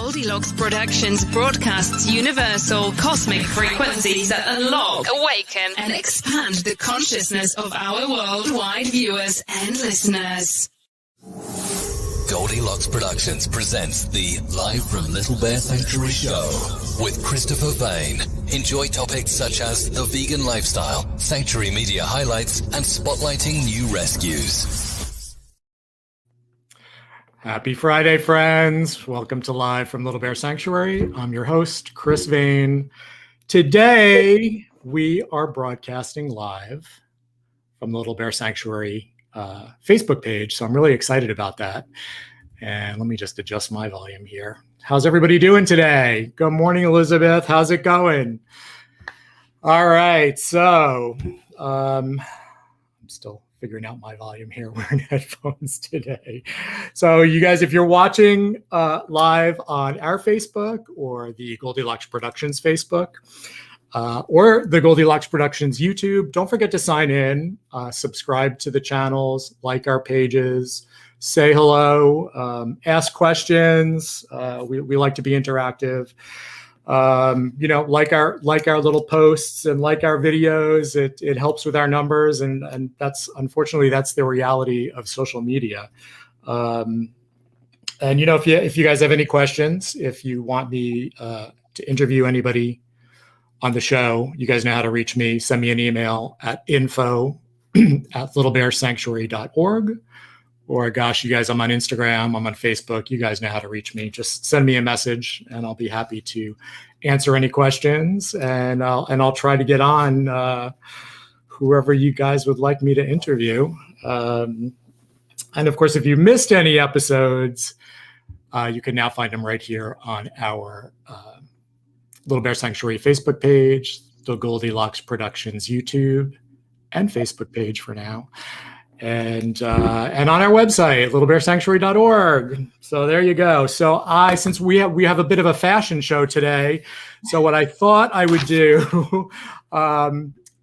Goldylocks Productions broadcasts universal cosmic frequencies that unlock, awaken, and expand the consciousness of our worldwide viewers and listeners. Goldylocks Productions presents the Live from Little Bear Sanctuary show with Christopher Vane. Enjoy topics such as the vegan lifestyle, sanctuary media highlights, and spotlighting new rescues. Happy Friday, friends. Welcome to Live from Little Bear Sanctuary. I'm your host, Chris Vane. Today, we are broadcasting live from Little Bear Sanctuary Facebook page. So I'm really excited about that. And let me just adjust my volume here. How's everybody doing today? Good morning, Elizabeth. How's it going? All right. So I'm still figuring out my volume here. We're in headphones today. So you guys, if you're watching live on our Facebook or the Goldylocks Productions Facebook or the Goldylocks Productions YouTube, don't forget to sign in, subscribe to the channels, like our pages, say hello, ask questions. We like to be interactive. Like our little posts and like our videos, it helps with our numbers, and that's unfortunately that's the reality of social media. And if you guys have any questions, if you want me to interview anybody on the show, you guys know how to reach me. Send me an email at info@littlebearsanctuary.org. Or gosh, you guys, I'm on Instagram, I'm on Facebook. You guys know how to reach me. Just send me a message and I'll be happy to answer any questions. And I'll try to get on whoever you guys would like me to interview. And of course, if you missed any episodes, you can now find them right here on our Little Bear Sanctuary Facebook page, the Goldylocks Productions YouTube and Facebook page for now. And on our website, littlebearsanctuary.org. So there you go. So since we have a bit of a fashion show today, so what I thought I would do,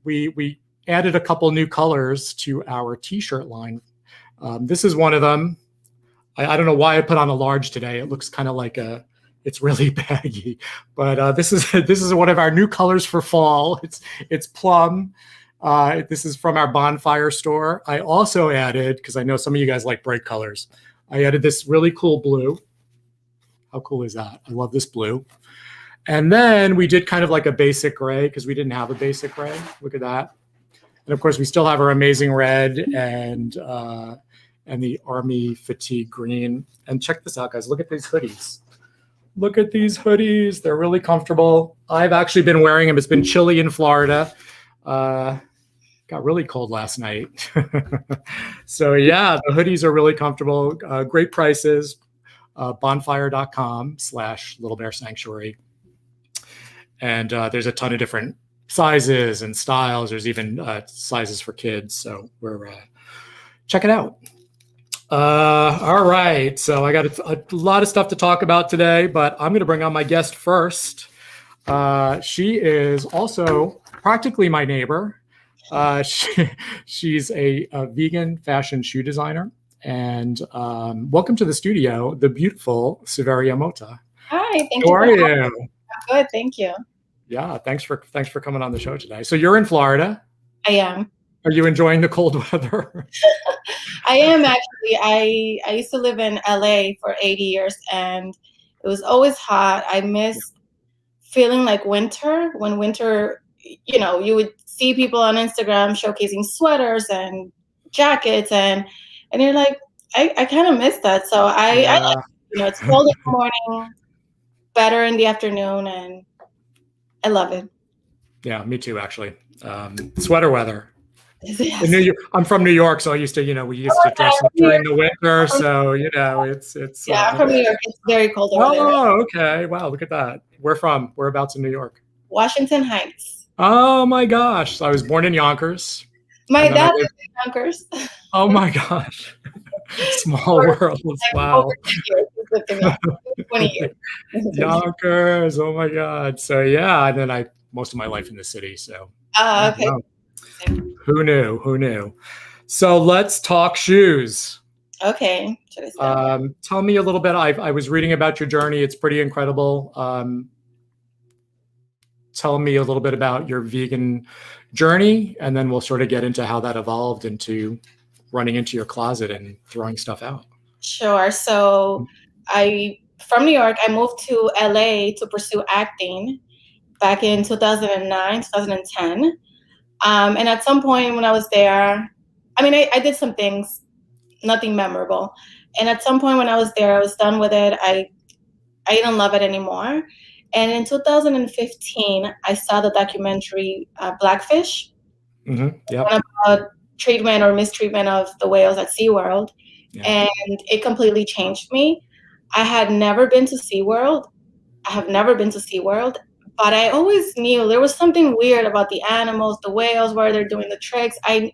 we added a couple new colors to our t-shirt line. This is one of them. I don't know why I put on a large today. It looks kind of like it's really baggy, but this is one of our new colors for fall. It's plum. This is from our bonfire store. I also added, because I know some of you guys like bright colors, I added this really cool blue. How cool is that? I love this blue. And then we did kind of like a basic gray because we didn't have a basic gray. Look at that. And of course, we still have our amazing red and the army fatigue green. And check this out, guys. Look at these hoodies. Look at these hoodies. They're really comfortable. I've actually been wearing them. It's been chilly in Florida. Got really cold last night. So yeah, the hoodies are really comfortable. Great prices. Bonfire.com/littlebearsanctuary. And there's a ton of different sizes and styles. There's even sizes for kids. So check it out. All right. So I got a lot of stuff to talk about today, but I'm going to bring on my guest first. She is also practically my neighbor. She's a vegan fashion shoe designer. And welcome to the studio, the beautiful Suveria Mota. Hi, thank you. How are you? I'm good, thank you. Yeah, thanks for coming on the show today. So you're in Florida. I am. Are you enjoying the cold weather? I am actually. I used to live in LA for 8 years, and it was always hot. I miss feeling like winter. When winter, you would see people on Instagram showcasing sweaters and jackets, and you're like, I kind of miss that. So I it's cold in the morning, better in the afternoon, and I love it. Yeah, me too, actually. Sweater weather. Yes. In New York, I'm from New York, so we used to dress up during the winter. So it's. Yeah, I'm from New York. It's very cold over there. Oh, okay. Wow, look at that. Whereabouts in New York? Washington Heights. Oh my gosh! So I was born in Yonkers. My dad lives in Yonkers. Oh my gosh! Small world. Wow. 20 years. Yonkers. Oh my God. So yeah, and then most of my life in the city. So. Okay. Who knew? So let's talk shoes. Okay. Should I start? Tell me a little bit. I was reading about your journey. It's pretty incredible. Tell me a little bit about your vegan journey, and then we'll sort of get into how that evolved into running into your closet and throwing stuff out. Sure. So from New York, I moved to LA to pursue acting back in 2009, 2010. And at some point when I was there, I did some things, nothing memorable. And at some point when I was there, I was done with it. I didn't love it anymore. And in 2015, I saw the documentary Blackfish, about treatment or mistreatment of the whales at SeaWorld. Yeah. And it completely changed me. I had never been to SeaWorld. But I always knew there was something weird about the animals, the whales, where they're doing the tricks. I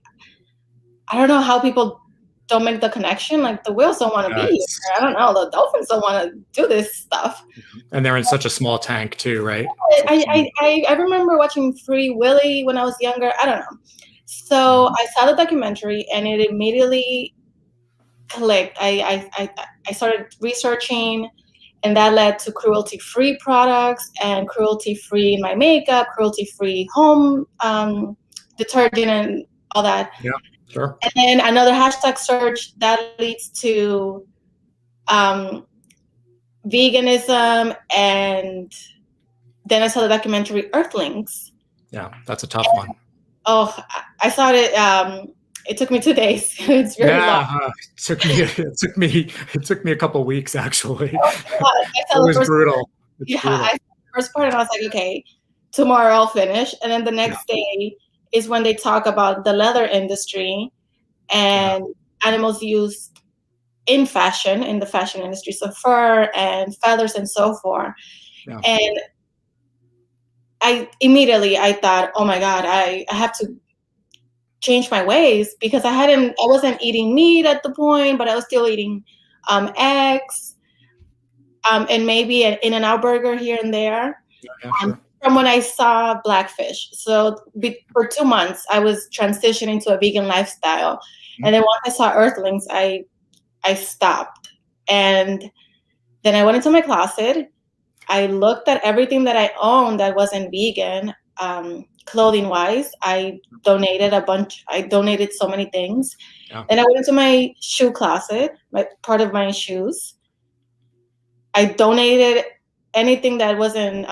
don't know how people don't make the connection. Like, the whales don't want to be here. I don't know. The dolphins don't want to do this stuff. And they're in such a small tank too, right? I remember watching Free Willy when I was younger. I don't know. So I saw the documentary and it immediately clicked. I started researching, and that led to cruelty-free products and cruelty-free in my makeup, cruelty-free home detergent and all that. Yeah, sure. And then another hashtag search that leads to veganism, and then I saw the documentary Earthlings. Yeah, that's a tough one. Oh, I saw it. It took me 2 days. It's very long. It took me a couple of weeks actually. It was brutal. I saw the first part and I was like, okay, tomorrow I'll finish. And then the next day is when they talk about the leather industry and animals used in the fashion industry, so fur and feathers and so forth. Yeah. And I thought, oh my God, I have to change my ways, because I wasn't eating meat at the point, but I was still eating eggs, and maybe an In-N-Out burger here and there. Yeah, sure. From when I saw Blackfish. So for 2 months, I was transitioning to a vegan lifestyle. And then once I saw Earthlings, I stopped. And then I went into my closet. I looked at everything that I owned that wasn't vegan, clothing wise. I donated so many things. Yeah. Then I went into my shoe closet, part of my shoes. I donated anything that wasn't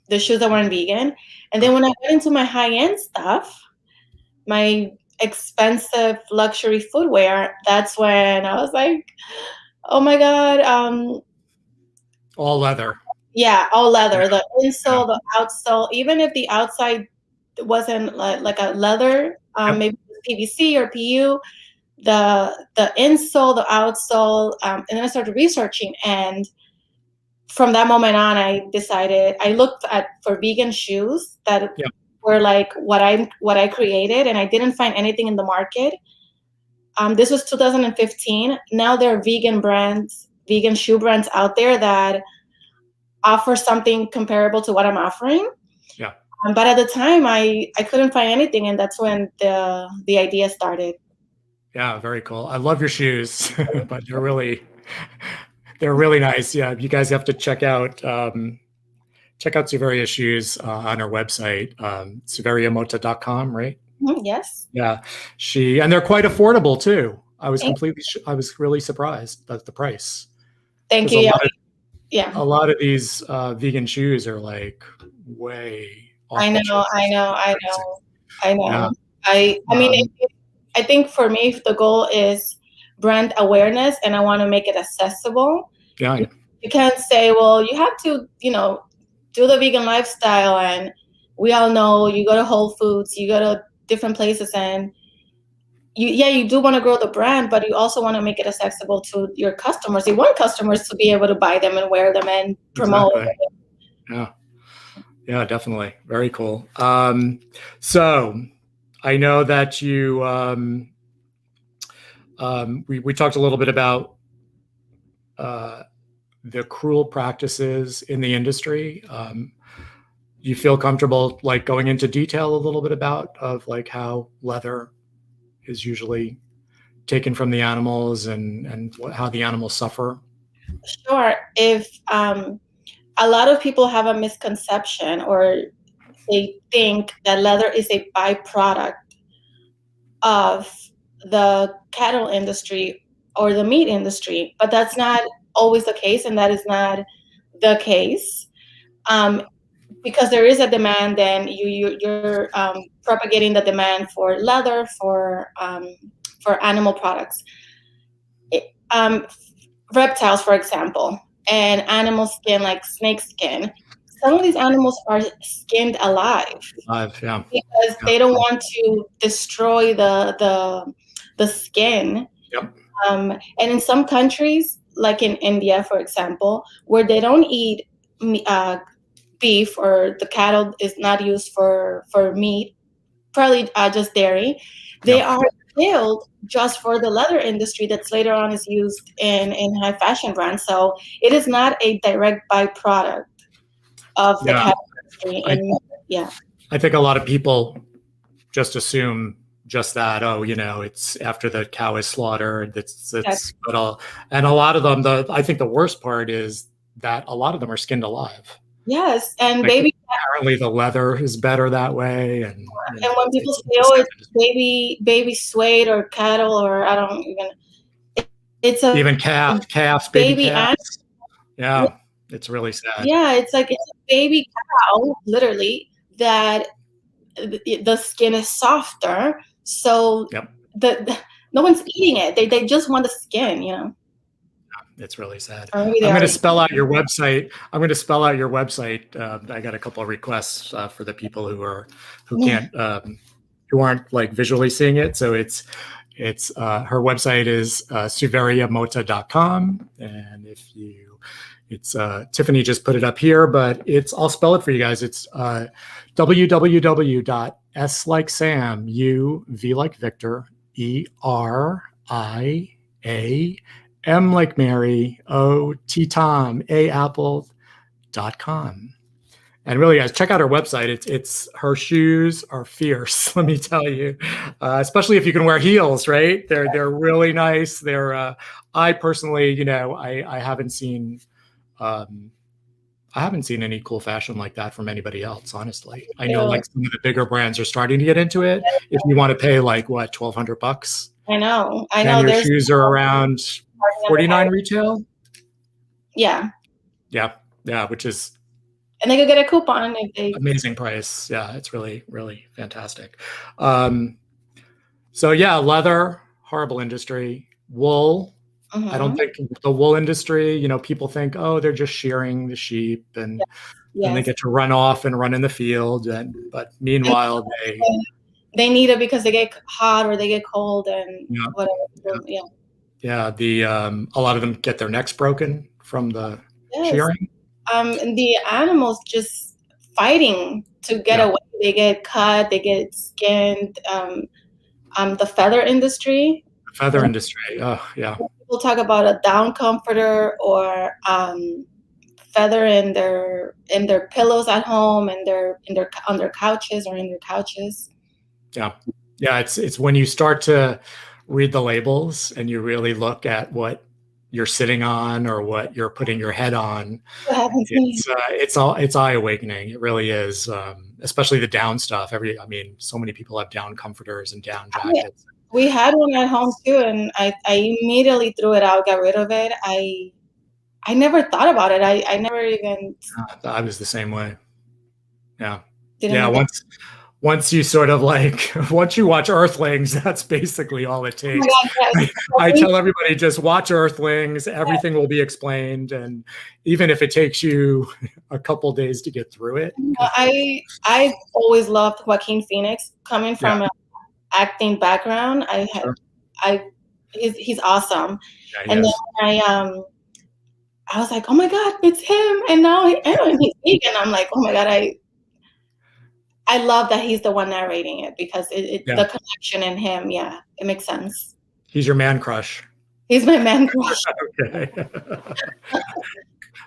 the shoes that weren't vegan. And then when I went into my high-end stuff, my expensive luxury footwear, that's when I was like, oh my God. All leather. Yeah, all leather. The insole, the outsole, even if the outside wasn't like a leather, maybe PVC or PU, the insole, the outsole, and then I started researching, and from that moment on, I decided, I looked for vegan shoes that were like what I created, and I didn't find anything in the market. This was 2015. Now there are vegan shoe brands out there that offer something comparable to what I'm offering. Yeah. But at the time, I couldn't find anything, and that's when the idea started. Yeah, very cool. I love your shoes, but they're really nice. Yeah, you guys have to check out Suveria shoes on her website, SuveriaMota.com, right? Yes. Yeah, and they're quite affordable too. I was really surprised at the price. Thank you. A lot of these vegan shoes are like way off. I know. Yeah. I think for me, the goal is brand awareness, and I want to make it accessible. Yeah. You can't say, well, you have to, do the vegan lifestyle, and we all know you go to Whole Foods, you go to different places, and you do want to grow the brand, but you also want to make it accessible to your customers. You want customers to be able to buy them and wear them and promote them. Yeah, definitely. Very cool. So I know that you, we talked a little bit about the cruel practices in the industry. You feel comfortable like going into detail a little bit about how leather is usually taken from the animals and how the animals suffer? Sure. If a lot of people have a misconception, or they think that leather is a byproduct of the cattle industry or the meat industry, but that's not always the case, and that is not the case. Because there is a demand, and you're propagating the demand for leather, for animal products. Reptiles, for example, and animal skin like snake skin. Some of these animals are skinned alive. Yeah. Because they don't want to destroy the skin. Yep. And in some countries, like in India, for example, where they don't eat beef, or the cattle is not used for meat, probably just dairy, they are killed just for the leather industry that's later on is used in high fashion brands. So it is not a direct byproduct of the cattle industry. I think a lot of people just assume just that, it's after the cow is slaughtered. And a lot of them, I think the worst part is that a lot of them are skinned alive. Yes, and apparently the leather is better that way. And when people say, "Oh, it's baby suede or cattle," or I don't even. It's even calves, baby calves. Yeah, it's really sad. Yeah, it's a baby cow, literally, that the skin is softer, so no one's eating it. They just want the skin, It's really sad. I'm going to spell out your website. I got a couple of requests for the people who aren't like visually seeing it. So it's her website is suveriamota.com, and it's Tiffany just put it up here, but I'll spell it for you guys. It's www.s like Sam, U, V like Victor, ERIA, M like Mary, O, T Tom, A Apple.com. And really, guys, check out her website. It's her shoes are fierce, let me tell you. Especially if you can wear heels, right? They're really nice. I personally, I haven't seen any cool fashion like that from anybody else, honestly. I know like some of the bigger brands are starting to get into it. If you want to pay like what, $1,200? I know. And your shoes are around $49 retail. Yeah, which is, and they could get a coupon if they amazing price. Yeah, it's really, really fantastic. So yeah, leather, horrible industry. Wool. I don't think the wool industry, people think, oh, they're just shearing the sheep and they get to run off and run in the field. But meanwhile, they need it because they get hot or they get cold and whatever. Yeah. A lot of them get their necks broken from the shearing. And the animals just fighting to get away. They get cut, they get skinned. The feather industry. Oh, yeah. People talk about a down comforter or feather in their pillows at home and on their couches or in their couches. Yeah. It's when you start to read the labels and you really look at what you're sitting on or what you're putting your head on. It's eye-awakening. It really is. Especially the down stuff. So many people have down comforters and down jackets. We had one at home too, and I immediately threw it out, got rid of it. I never thought about it. I never even. I was the same way. Yeah. Once you sort of once you watch Earthlings, that's basically all it takes. Oh my God, I tell everybody, just watch Earthlings. Everything will be explained. And even if it takes you a couple days to get through it. I've always loved Joaquin Phoenix coming from an acting background. He's awesome. Yeah, and then I was like, oh my God, it's him. And now he's vegan. I'm like, oh my God, I love that he's the one narrating it because the connection in him, it makes sense. He's your man crush. He's my man crush. Okay.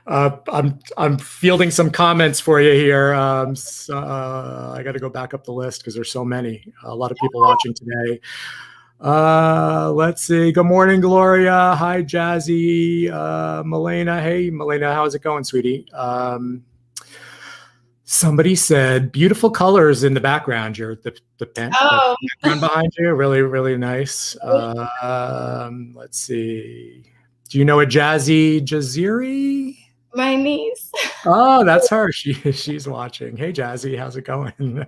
I'm fielding some comments for you here. I got to go back up the list because there's so many. A lot of people watching today. Let's see. Good morning, Gloria. Hi, Jazzy. Milena. Hey, Milena. How's it going, sweetie? Somebody said beautiful colors in the background. The background behind you, really, really nice. Let's see. Do you know a Jazzy Jaziri? My niece. Oh, that's her. She's watching. Hey, Jazzy, how's it going?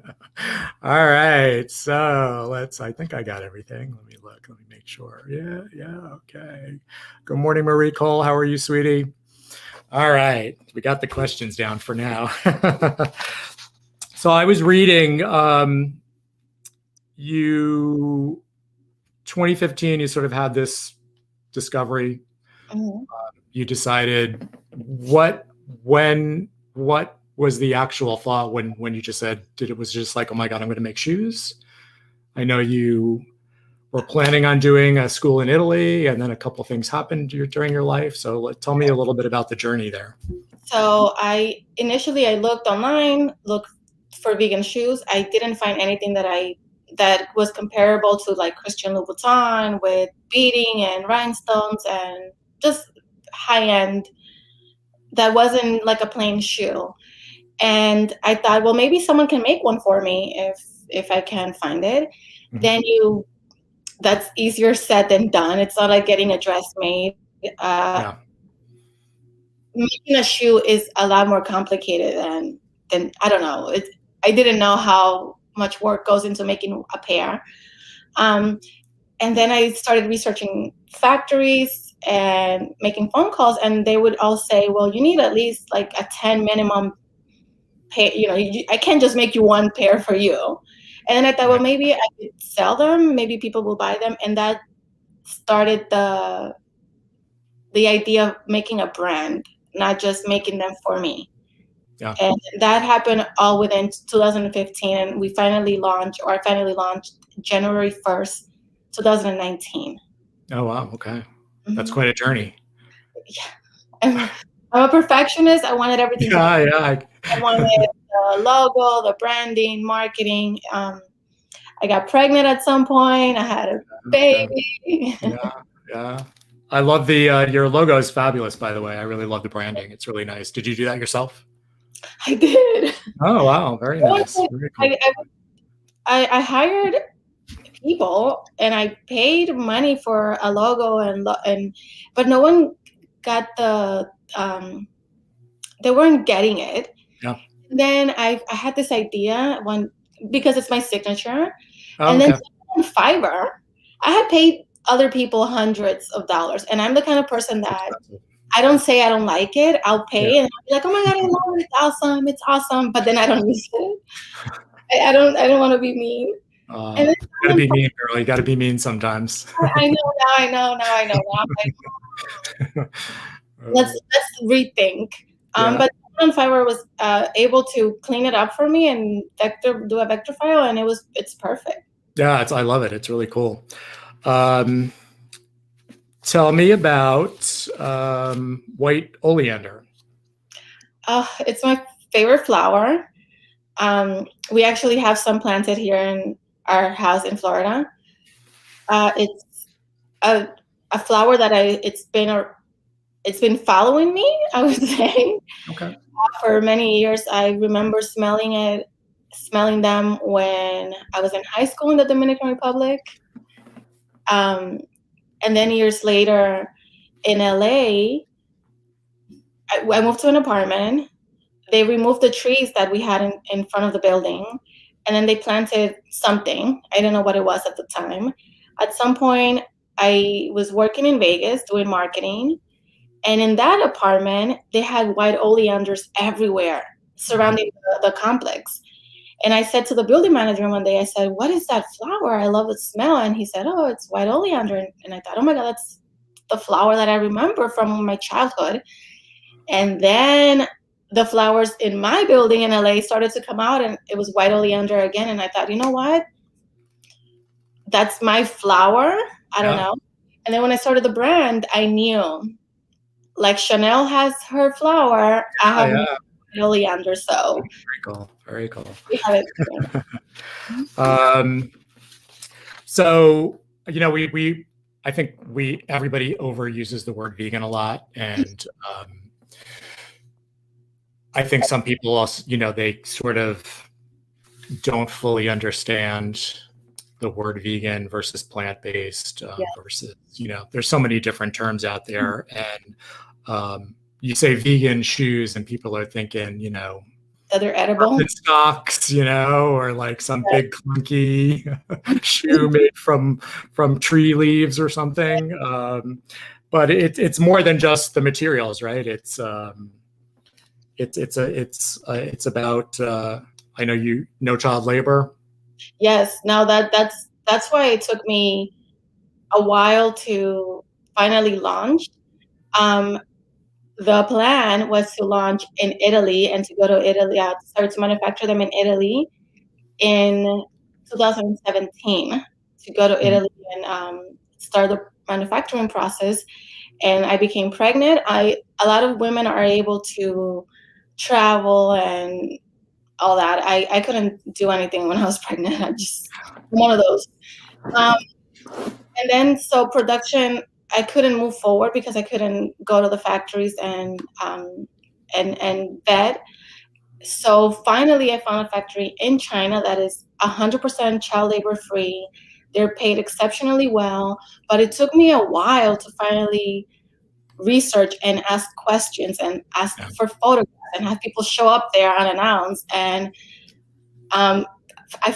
All right. So I think I got everything. Let me look. Let me make sure. Yeah. Okay. Good morning, Marie Cole. How are you, sweetie? All right. We got the questions down for now. So I was reading 2015, you sort of had this discovery. Mm-hmm. You decided what was the actual thought when you just said, it was just like, oh my God, I'm going to make shoes? I know you were planning on doing a school in Italy, and then a couple things happened during your life. So tell me a little bit about the journey there. So I looked online, looked for vegan shoes. I didn't find anything that was comparable to like Christian Louboutin with beading and rhinestones and just high end. That wasn't like a plain shoe. And I thought, well, maybe someone can make one for me if I can find it. Mm-hmm. Then that's easier said than done. It's not like getting a dress made. Making a shoe is a lot more complicated than I don't know. I didn't know how much work goes into making a pair. And then I started researching factories and making phone calls, and they would all say, well, you need at least like a 10 minimum pair. I can't just make you one pair for you. And then I thought, well, maybe I could sell them. Maybe people will buy them. And that started the idea of making a brand, not just making them for me. Yeah. And that happened all within 2015. And I finally launched January 1st, 2019. Oh, wow. Okay. Mm-hmm. That's quite a journey. Yeah. I'm a perfectionist. I wanted everything. Yeah. I wanted the logo, the branding, marketing. I got pregnant at some point. I had a baby. Yeah. I love your logo is fabulous, by the way. I really love the branding. It's really nice. Did you do that yourself? I did. Oh, wow. Very nice. Very cool. I hired people and I paid money for a logo but no one got they weren't getting it. Yeah. And then I had this idea because it's my signature. Oh, and then on Fiverr, I had paid other people hundreds of dollars. And I'm the kind of person that I don't say I don't like it. I'll pay and I'll be like, oh my God, I love it. It's awesome. But then I don't use it. I don't want to be mean. You gotta be mean, girl. You gotta be mean sometimes. I know. I'm like, let's rethink. But on Fiverr was able to clean it up for me and do a vector file, and it's perfect. Yeah, I love it. It's really cool. Tell me about white oleander. It's my favorite flower. We actually have some planted here in our house in Florida. It's a flower that it's been following me, I would say. Okay. For many years. I remember smelling them when I was in high school in the Dominican Republic. And then years later in LA, I moved to an apartment. They removed the trees that we had in front of the building, and then they planted something. I don't know what it was at the time. At some point, I was working in Vegas doing marketing, and in that apartment, they had white oleanders everywhere surrounding the complex. And I said to the building manager one day, I said, what is that flower? I love the smell. And he said, oh, it's white oleander. And I thought, oh my God, that's the flower that I remember from my childhood. And then the flowers in my building in LA started to come out, and it was white oleander again. And I thought, you know what? That's my flower. I don't know. And then when I started the brand, I knew, like Chanel has her flower, I have oleander. So very cool. So I think everybody overuses the word vegan a lot, and I think some people also, they sort of don't fully understand the word vegan versus plant-based versus, there's so many different terms out there, and you say vegan shoes and people are thinking, they're edible stocks, or like some big clunky shoe made from tree leaves or something. But it's more than just the materials, right? It's about I know no child labor. Yes. Now that's why it took me a while to finally launch. The plan was to launch in Italy and to go to Italy, start to manufacture them in Italy in 2017, to go to Italy and start the manufacturing process. And I became pregnant. A lot of women are able to travel and all that. I couldn't do anything when I was pregnant. I'm one of those. And then so production, I couldn't move forward because I couldn't go to the factories and vet. So finally, I found a factory in China that is 100% child labor free. They're paid exceptionally well, but it took me a while to finally research and ask questions and ask for photographs and have people show up there unannounced. And I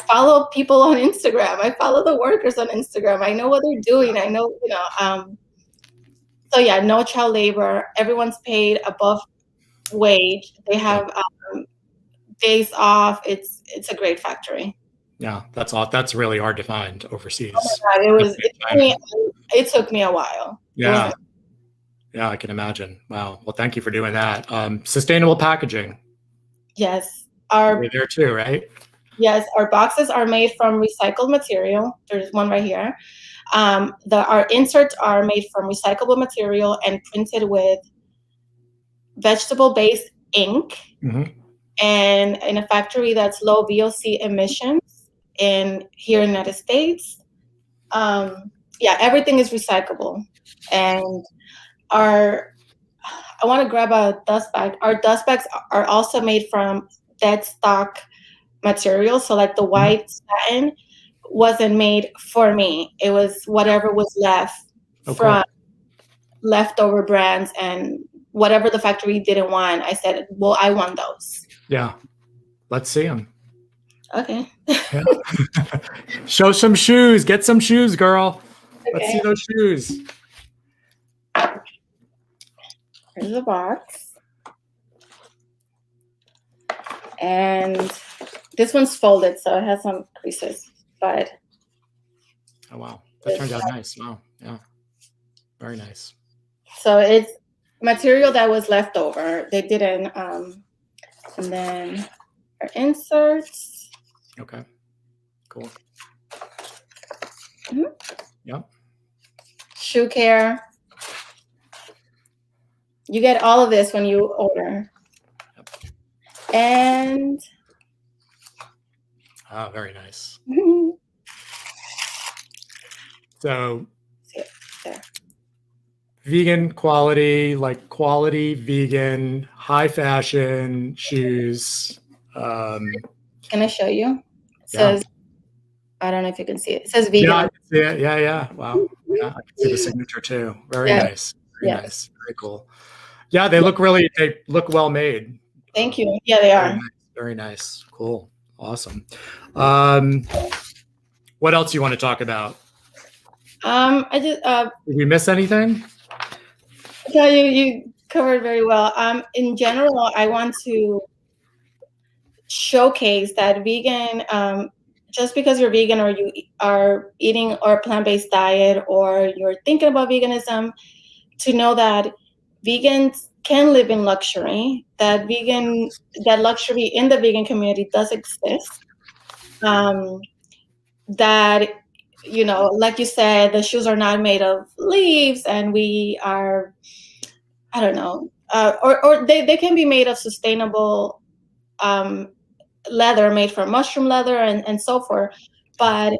follow people on Instagram. I follow the workers on Instagram. I know what they're doing. I know, so yeah, no child labor. Everyone's paid above wage. They have days off. It's a great factory. Yeah, that's really hard to find overseas. Oh my God, it took me a while. Yeah. Yeah, I can imagine. Wow. Well, thank you for doing that. Sustainable packaging. Yes. You're there too, right? Yes, our boxes are made from recycled material. There's one right here. Our inserts are made from recyclable material and printed with vegetable-based ink, and in a factory that's low VOC emissions here in the United States. Everything is recyclable. And I want to grab a dust bag. Our dust bags are also made from dead stock material. So like the white satin wasn't made for me. It was whatever was left from leftover brands, and whatever the factory didn't want, I said, well, I want those. Yeah. Let's see them. Okay. Yeah. Show some shoes. Get some shoes, girl. Okay. Let's see those shoes. Here's the box. And this one's folded, so it has some creases, but. Oh, wow. That turned out nice. Wow. Yeah. Very nice. So it's material that was left over. They didn't, and then our inserts. Okay. Cool. Yep. Shoe care. You get all of this when you order. Yep. And. Ah, very nice. So, there. Vegan quality, like quality vegan, high fashion shoes. Can I show you? It says, I don't know if you can see it. It says vegan. Yeah, I can see it. Yeah. Wow. Yeah, I can see the signature too. Very nice. Very nice. Very cool. Yeah, they look well made. Thank you. Yeah, they are. Very nice. Cool. Awesome. What else you want to talk about? Did we miss anything? No, you covered very well. In general, I want to showcase that vegan, just because you're vegan or you are eating a plant-based diet or you're thinking about veganism, to know that vegans can live in luxury, that luxury in the vegan community does exist. That, like you said, the shoes are not made of leaves, and we are, I don't know, or they can be made of sustainable leather, made from mushroom leather and so forth. But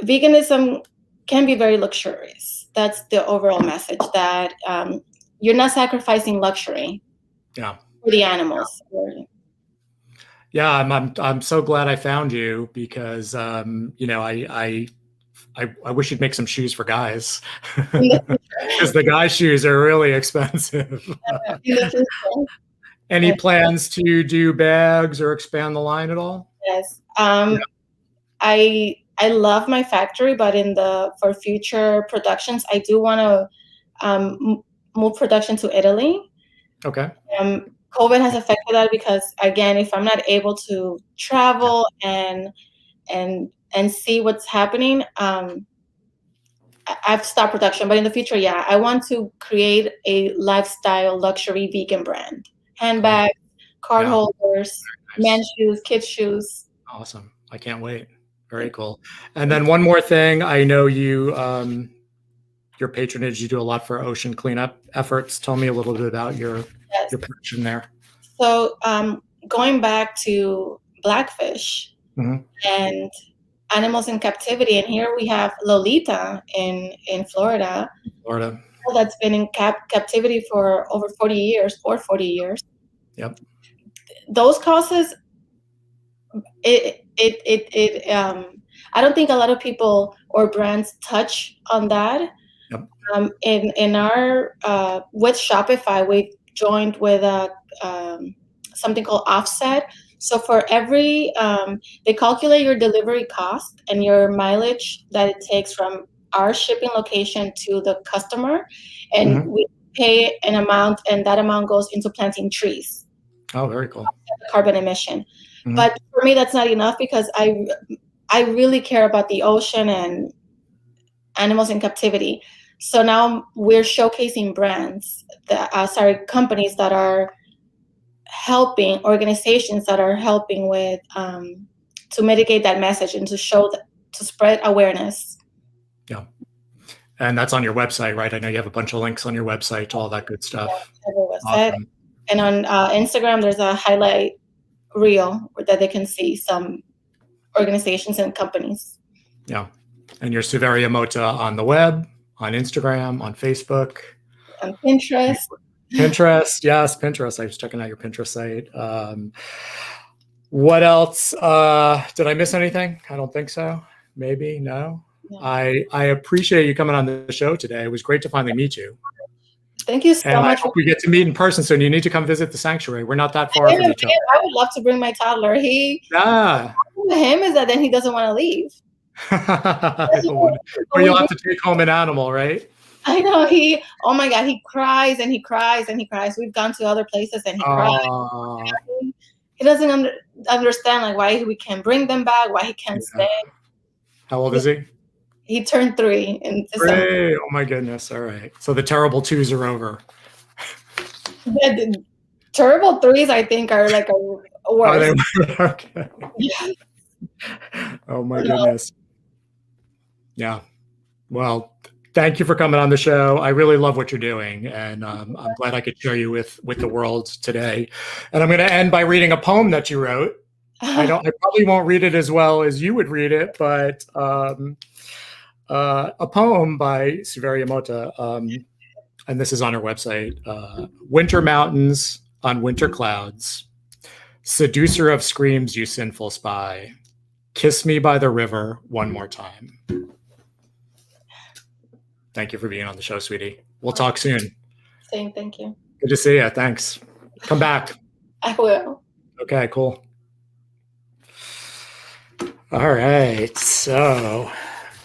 veganism can be very luxurious. That's the overall message, that you're not sacrificing luxury for the animals. Yeah, I'm so glad I found you, because I wish you'd make some shoes for guys, because the guy shoes are really expensive. Any plans to do bags or expand the line at all? Yes. I love my factory, but for future productions, I do want to move production to Italy. Okay. COVID has affected that, because again, if I'm not able to travel and see what's happening, I've stopped production. But in the future, yeah, I want to create a lifestyle luxury vegan brand. Handbags, card holders, men's shoes, kids' shoes. Awesome. I can't wait. Very cool. And then one more thing, I know you, your patronage, you do a lot for ocean cleanup efforts. Tell me a little bit about your passion there. So going back to Blackfish and animals in captivity, and here we have Lolita in Florida. That's been in captivity for over 40 years. Yep. Those causes, I don't think a lot of people or brands touch on that. Yep. In our with Shopify, we joined with something called Offset. So for every they calculate your delivery cost and your mileage that it takes from our shipping location to the customer, and we pay an amount, and that amount goes into planting trees. Oh, very cool. Carbon emission. But for me, that's not enough, because I really care about the ocean and animals in captivity. So now we're showcasing companies that are helping, organizations that are helping with to mitigate that message and to spread awareness. Yeah. And that's on your website, right? I know you have a bunch of links on your website to all that good stuff. Awesome. And on Instagram, there's a highlight reel that they can see some organizations and companies. Yeah. And your Suveria Mota on the web, on Instagram, on Facebook. On Pinterest. Pinterest, yes, Pinterest. I was checking out your Pinterest site. What else? Did I miss anything? I don't think so. Maybe, no. I appreciate you coming on the show today. It was great to finally meet you. Thank you so much. I hope we get to meet in person soon. You need to come visit the sanctuary. We're not that far from each other. I would love to bring my toddler. Him is that then he doesn't want to leave. Or you'll have to take home an animal, right? I know. Oh my God, he cries and he cries and he cries. We've gone to other places and he cries. He doesn't understand like why we can't bring them back, why he can't stay. How old is he? He turned 3 in December. Oh my goodness. All right. So the terrible 2s are over. The terrible 3s, I think, are like a worse. Okay. Yeah. Oh my goodness. Yeah. Well, thank you for coming on the show. I really love what you're doing, and I'm glad I could share you with the world today. And I'm going to end by reading a poem that you wrote. I probably won't read it as well as you would read it, but a poem by Suveria Mota, and this is on her website. Winter mountains on winter clouds, seducer of screams, you sinful spy, kiss me by the river one more time. Thank you for being on the show, sweetie. We'll talk soon. Same, thank you. Good to see you. Thanks. Come back. I will. Okay, cool. All right. So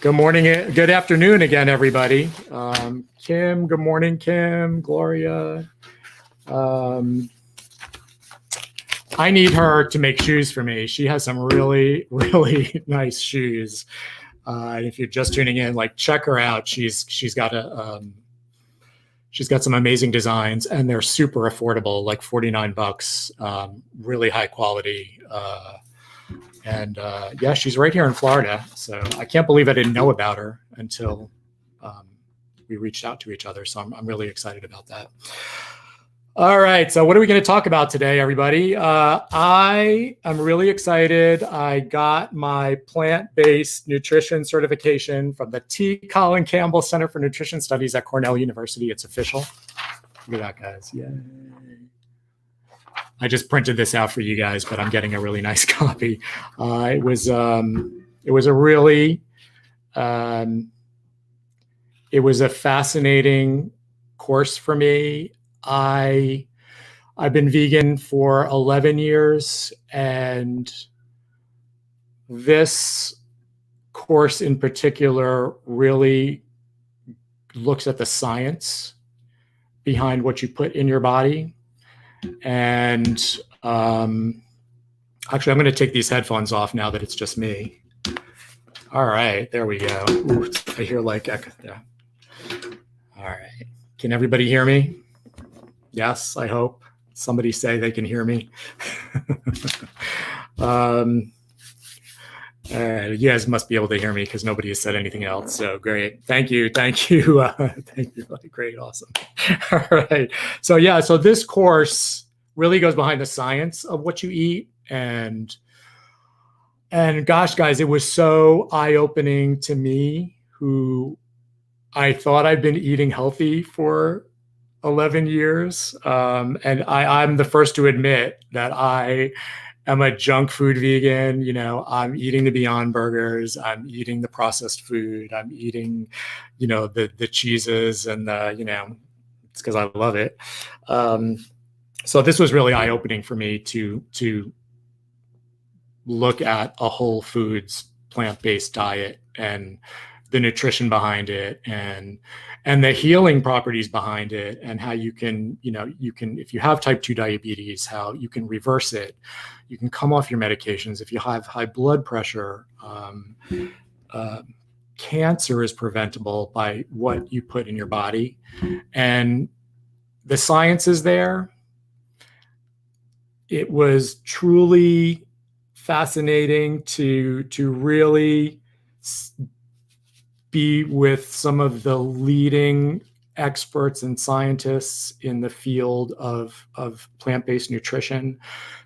good morning. Good afternoon again, everybody. Kim, good morning, Kim, Gloria. I need her to make shoes for me. She has some really, really nice shoes. If you're just tuning in, like check her out. She's got some amazing designs, and they're super affordable, like $49, really high quality. And yeah, she's right here in Florida. So I can't believe I didn't know about her until we reached out to each other. So I'm really excited about that. All right. So what are we going to talk about today, everybody? I am really excited. I got my plant-based nutrition certification from the T. Colin Campbell Center for Nutrition Studies at Cornell University. It's official. Look at that, guys. Yay. I just printed this out for you guys, but I'm getting a really nice copy. It was a really, it was a fascinating course for me. I've been vegan for 11 years, and this course in particular really looks at the science behind what you put in your body. And actually, I'm going to take these headphones off now that it's just me. All right, there we go. Ooh, I hear like echo. Yeah. All right. Can everybody hear me? Yes, I hope. Somebody say they can hear me. You guys must be able to hear me because nobody has said anything else. So great. Thank you. Thank you. Thank you. Great. Awesome. All right. So yeah, so this course really goes behind the science of what you eat. And gosh, guys, it was so eye-opening to me, who I thought I'd been eating healthy for 11 years. And I'm the first to admit that I am a junk food vegan. You know, I'm eating the Beyond Burgers. I'm eating the processed food. I'm eating, you know, the cheeses and the, you know, it's because I love it. So this was really eye-opening for me to look at a whole foods plant-based diet and the nutrition behind it and the healing properties behind it, and how you can, you know, you can, if you have type 2 diabetes, how you can reverse it. You can come off your medications. If you have high blood pressure, cancer is preventable by what you put in your body. And the science is there. It was truly fascinating to really be with some of the leading experts and scientists in the field of plant-based nutrition,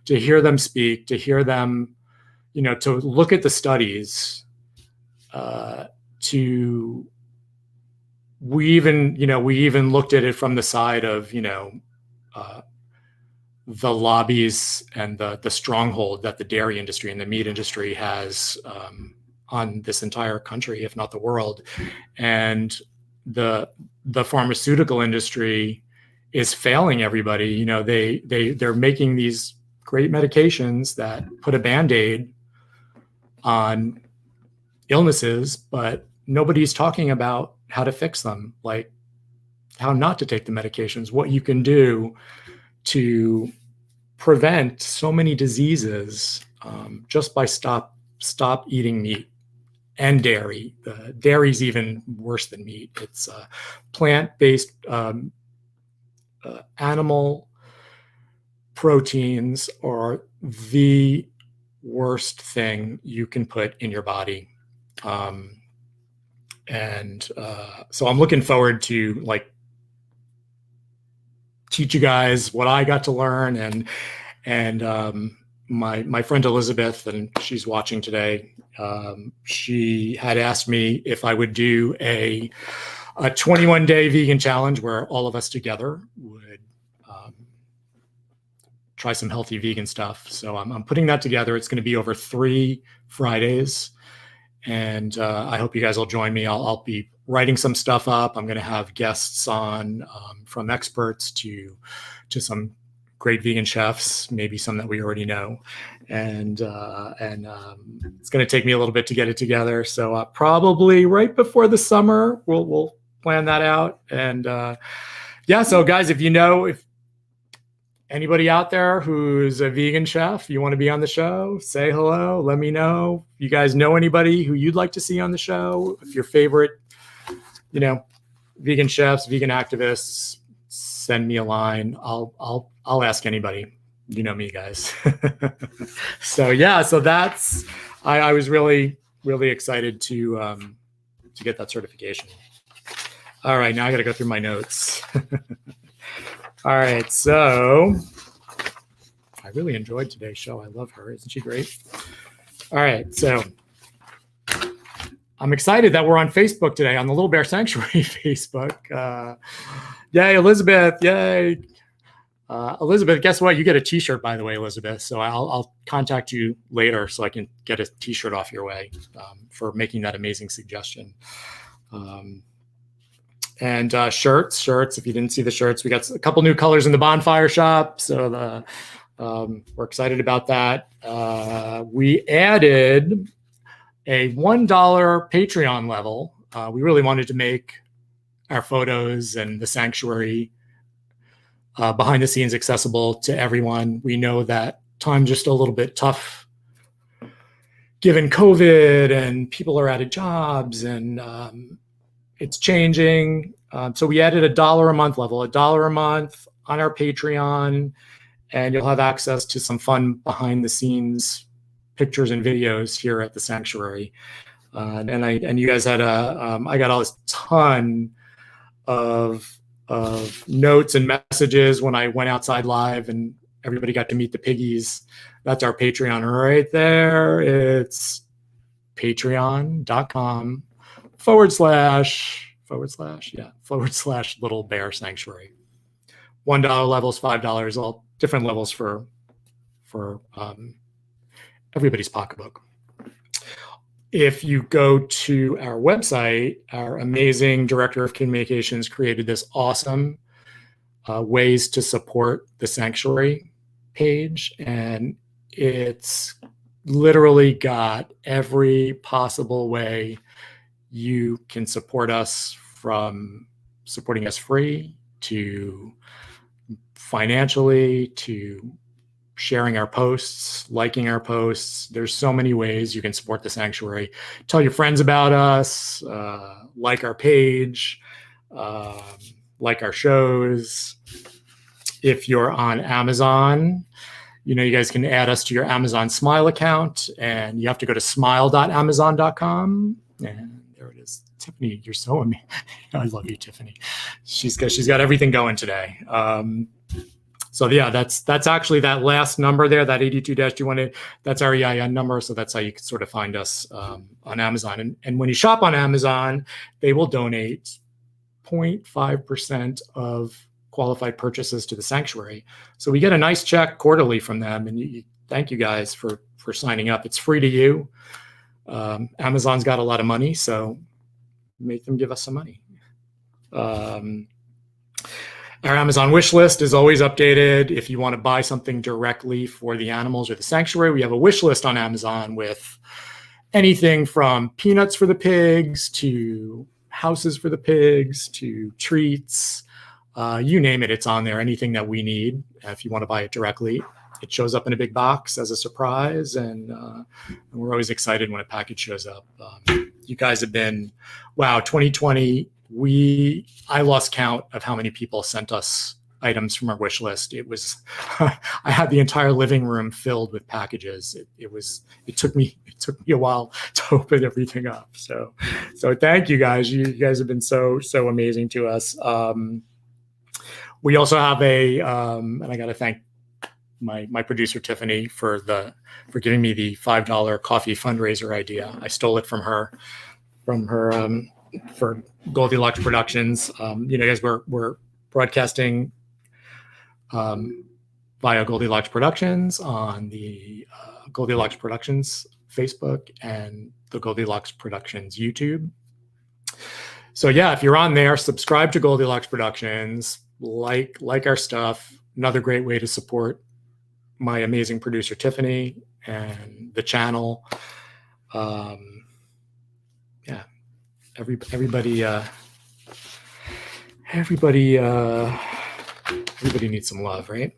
to hear them speak, to hear them, you know, to look at the studies, we even looked at it from the side of, you know, the lobbies and the stronghold that the dairy industry and the meat industry has on this entire country, if not the world. And the pharmaceutical industry is failing everybody. You know, they're making these great medications that put a Band-Aid on illnesses, but nobody's talking about how to fix them, like how not to take the medications, what you can do to prevent so many diseases just by stop eating meat and dairy. Dairy's even worse than meat. It's plant-based animal proteins are the worst thing you can put in your body. So I'm looking forward to like teach you guys what I got to learn, and my friend Elizabeth, and she's watching today. She had asked me if I would do a 21-day vegan challenge where all of us together would try some healthy vegan stuff. So I'm putting that together. It's going to be over 3 Fridays, and I hope you guys will join me. I'll be writing some stuff up. I'm going to have guests on from experts to some great vegan chefs, maybe some that we already know, and it's going to take me a little bit to get it together. So probably right before the summer, we'll plan that out. And yeah, so guys, if anybody out there who's a vegan chef, you want to be on the show, say hello, let me know. If you guys know anybody who you'd like to see on the show, if your favorite, you know, vegan chefs, vegan activists, send me a line. I'll ask anybody. You know me, guys. So yeah, so that's, I was really, really excited to get that certification. All right, now I got to go through my notes. All right, so I really enjoyed today's show. I love her. Isn't she great? All right, so I'm excited that we're on Facebook today, on the Little Bear Sanctuary Facebook. Yay, Elizabeth, yay. Elizabeth, guess what? You get a t-shirt, by the way, Elizabeth. So I'll contact you later so I can get a t-shirt off your way for making that amazing suggestion. And shirts. If you didn't see the shirts, we got a couple new colors in the bonfire shop. So we're excited about that. We added a $1 Patreon level. We really wanted to make our photos and the sanctuary behind the scenes accessible to everyone. We know that time's just a little bit tough given COVID and people are out of jobs and it's changing. So we added a $1 a month level, $1 a month on our Patreon, and you'll have access to some fun behind the scenes pictures and videos here at the sanctuary. And you guys had I got a ton of notes and messages when I went outside live and everybody got to meet the piggies. That's our Patreon right there. It's patreon.com//Little Bear Sanctuary. $1 levels, $5, all different levels for everybody's pocketbook. If you go to our website, our amazing director of communications created this awesome ways to support the sanctuary page. And it's literally got every possible way you can support us, from supporting us free to financially to sharing our posts, liking our posts. There's so many ways you can support the sanctuary. Tell your friends about us, like our page, like our shows. If you're on Amazon, you guys can add us to your Amazon Smile account, and you have to go to smile.amazon.com. And there it is. Tiffany, you're so amazing. I love you, Tiffany. She's got everything going today. So yeah, that's actually that last number there, that 82-218. That's our EIN number. So that's how you can sort of find us on Amazon. And when you shop on Amazon, they will donate 0.5% of qualified purchases to the sanctuary. So we get a nice check quarterly from them. And thank you guys for signing up. It's free to you. Amazon's got a lot of money, so make them give us some money. Our Amazon wish list is always updated. If you want to buy something directly for the animals or the sanctuary, we have a wish list on Amazon with anything from peanuts for the pigs to houses for the pigs to treats. You name it, it's on there. Anything that we need. If you want to buy it directly, it shows up in a big box as a surprise. And we're always excited when a package shows up. You guys have been, wow, 2020. I lost count of how many people sent us items from our wish list. It was, I had the entire living room filled with packages. It took me a while to open everything up. So thank you guys. You guys have been so amazing to us. We also have and I got to thank my producer Tiffany for giving me the $5 coffee fundraiser idea. I stole it from her for Goldylocks Productions. Guys, we're broadcasting via Goldylocks Productions on the Goldylocks Productions Facebook and the Goldylocks Productions YouTube. So yeah, if you're on there, subscribe to Goldylocks Productions, like our stuff. Another great way to support my amazing producer Tiffany and the channel. Everybody needs some love, right?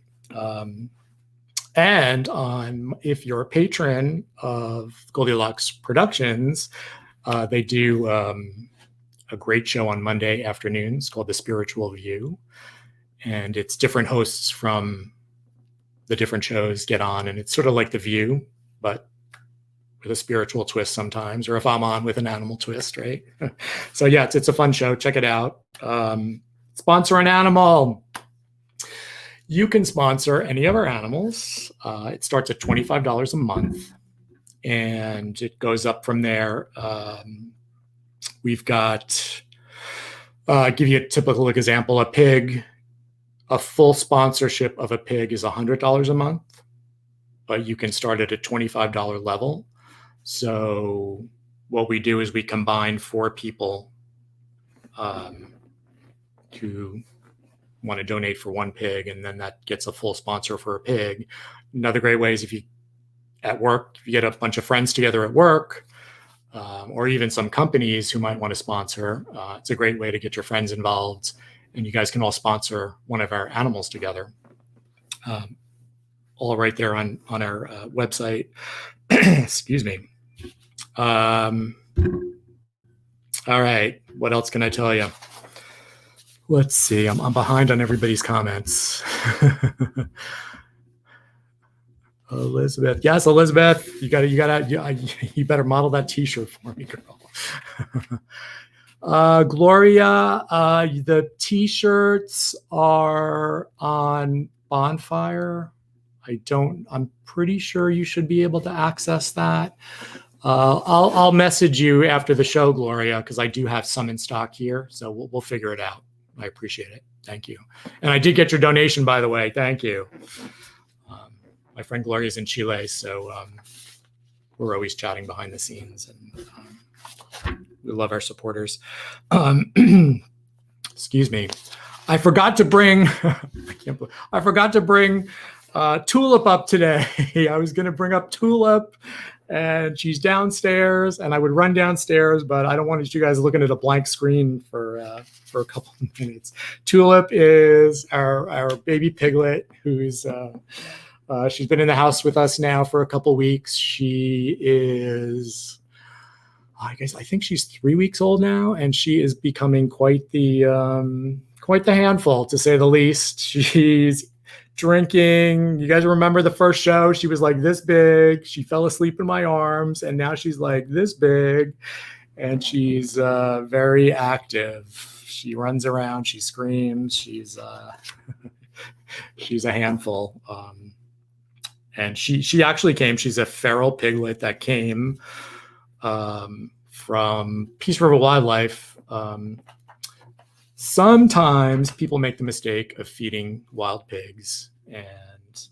And if you're a patron of Goldylocks Productions, they do a great show on Monday afternoons called The Spiritual View. And it's different hosts from the different shows get on, and it's sort of like The View, but with a spiritual twist sometimes, or if I'm on with an animal twist, right? So yeah, it's a fun show. Check it out. Sponsor an animal. You can sponsor any of our animals. It starts at $25 a month, and it goes up from there. We've got, give you a typical example, a pig. A full sponsorship of a pig is $100 a month, but you can start at a $25 level. So what we do is we combine 4 people who want to donate for 1 pig, and then that gets a full sponsor for a pig. Another great way is if you get a bunch of friends together at work, or even some companies who might want to sponsor. It's a great way to get your friends involved, and you guys can all sponsor one of our animals together. All right there on our website. Excuse me. All right. What else can I tell you? Let's see. I'm behind on everybody's comments. Elizabeth. Yes, Elizabeth. You better model that T-shirt for me, girl. Gloria, the T-shirts are on Bonfire. I'm pretty sure you should be able to access that. I'll message you after the show, Gloria, because I do have some in stock here. So we'll figure it out. I appreciate it. Thank you. And I did get your donation, by the way. Thank you. My friend Gloria is in Chile, so we're always chatting behind the scenes, and we love our supporters. Excuse me. I forgot to bring Tulip up today. I was going to bring up Tulip, and she's downstairs, and I would run downstairs, but I don't want you guys looking at a blank screen for a couple of minutes. Tulip is our baby piglet who's she's been in the house with us now for a couple weeks. She is, I think she's 3 weeks old now, and she is becoming quite the handful, to say the least. She's drinking. You guys remember the first show? She was like this big. She fell asleep in my arms, and now she's like this big, and she's very active. She runs around. She screams. She's she's a handful. And she actually came. She's a feral piglet that came from Peace River Wildlife. Sometimes people make the mistake of feeding wild pigs. And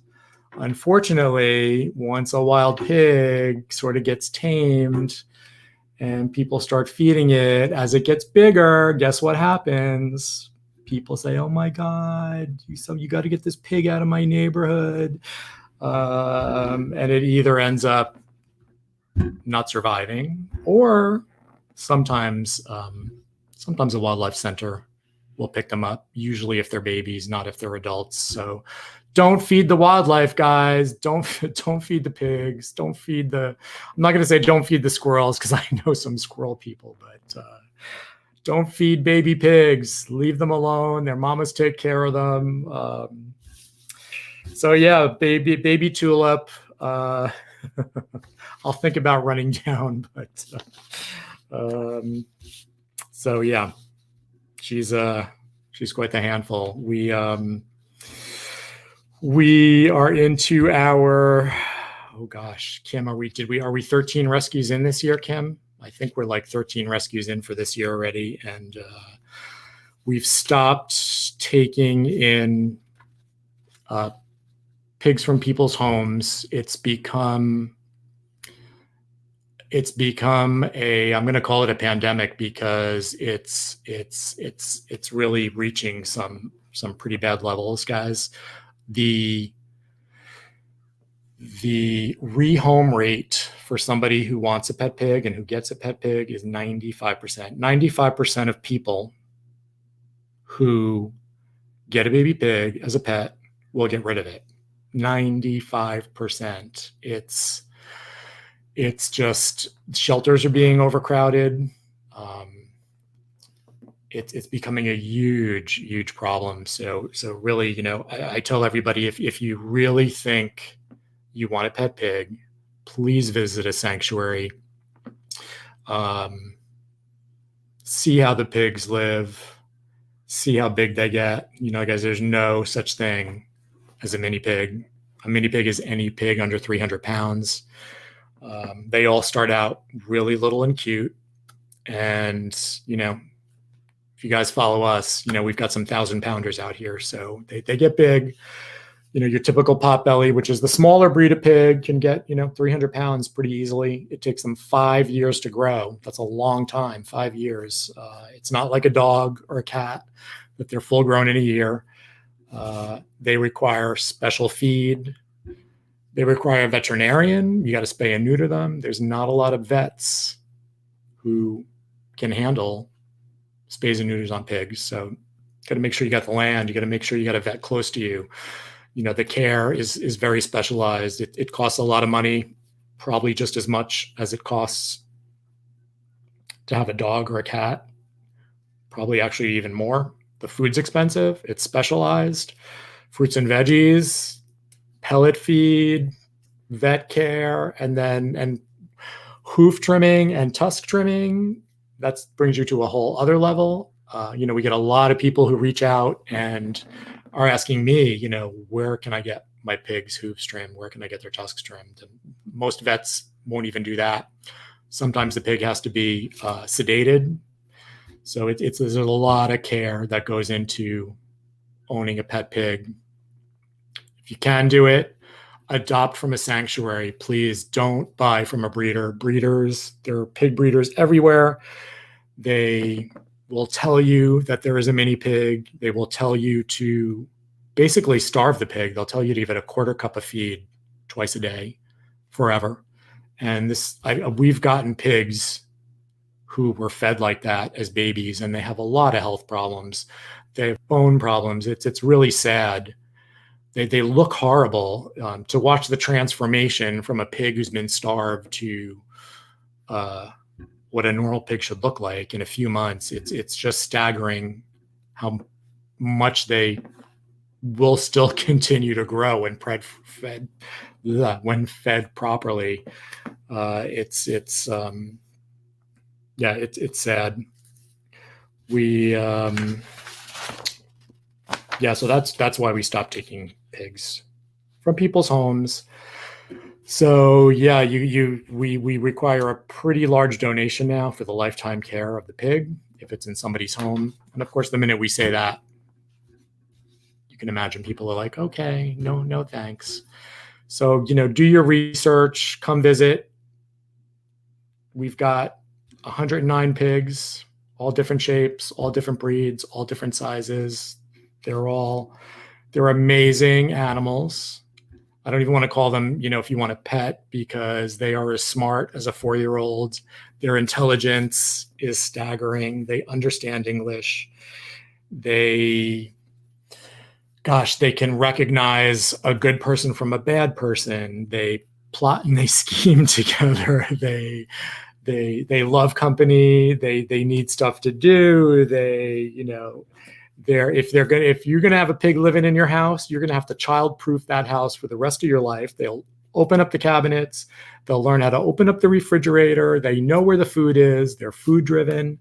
unfortunately, once a wild pig sort of gets tamed and people start feeding it, as it gets bigger, guess what happens? People say, oh my God, you got to get this pig out of my neighborhood. And it either ends up not surviving, or sometimes a wildlife center will pick them up, usually if they're babies, not if they're adults. So don't feed the wildlife, guys. Don't feed the pigs. I'm not going to say don't feed the squirrels, because I know some squirrel people, but don't feed baby pigs. Leave them alone. Their mamas take care of them. So yeah, baby Tulip. I'll think about running down, but so yeah, she's quite the handful. We are into our, oh gosh, Kim, are we 13 rescues in this year, Kim? I think we're like 13 rescues in for this year already, and we've stopped taking in pigs from people's homes. It's become I'm going to call it a pandemic, because it's really reaching some pretty bad levels, guys. The rehome rate for somebody who wants a pet pig and who gets a pet pig is 95%. 95% of people who get a baby pig as a pet will get rid of it. 95%. It's just shelters are being overcrowded. It's becoming a huge problem. So really, I tell everybody, if you really think you want a pet pig, please visit a sanctuary. See how the pigs live. See how big they get. Guys, there's no such thing as a mini pig. A mini pig is any pig under 300 pounds. They all start out really little and cute. And, if you guys follow us, we've got some 1,000-pounders out here. So they get big. Your typical potbelly, which is the smaller breed of pig, can get, 300 pounds pretty easily. It takes them 5 years to grow. That's a long time, 5 years. It's not like a dog or a cat that they're full grown in a year. They require special feed. They require a veterinarian. You got to spay and neuter them. There's not a lot of vets who can handle spays and neuters on pigs. So got to make sure you got the land. You got to make sure you got a vet close to you. The care is very specialized. It costs a lot of money, probably just as much as it costs to have a dog or a cat, probably actually even more. The food's expensive. It's specialized. Fruits and veggies, pellet feed, vet care, and hoof trimming and tusk trimming. That brings you to a whole other level. We get a lot of people who reach out and are asking me, where can I get my pig's hooves trimmed? Where can I get their tusks trimmed? And most vets won't even do that. Sometimes the pig has to be sedated. So there's a lot of care that goes into owning a pet pig. If you can do it, adopt from a sanctuary. Please don't buy from a breeder. Breeders, there are pig breeders everywhere. They will tell you that there is a mini pig. They will tell you to basically starve the pig. They'll tell you to give it a quarter cup of feed twice a day forever. And we've gotten pigs who were fed like that as babies, and they have a lot of health problems. They have bone problems. It's really sad. They look horrible. To watch the transformation from a pig who's been starved to what a normal pig should look like in a few months, it's just staggering how much they will still continue to grow when fed properly. It's sad. So that's why we stopped taking pigs from people's homes. So we require a pretty large donation now for the lifetime care of the pig if it's in somebody's home. And of course, the minute we say that, you can imagine people are like, okay, no thanks. So, do your research, come visit. We've got 109 pigs, all different shapes, all different breeds, all different sizes. They're amazing animals. I don't even want to call them, if you want a pet, because they are as smart as a 4-year-old. Their intelligence is staggering. They understand English. They can recognize a good person from a bad person. They plot and they scheme together. They love company. They need stuff to do. If you're gonna have a pig living in your house, you're gonna have to child-proof that house for the rest of your life. They'll open up the cabinets. They'll learn how to open up the refrigerator. They know where the food is. They're food-driven.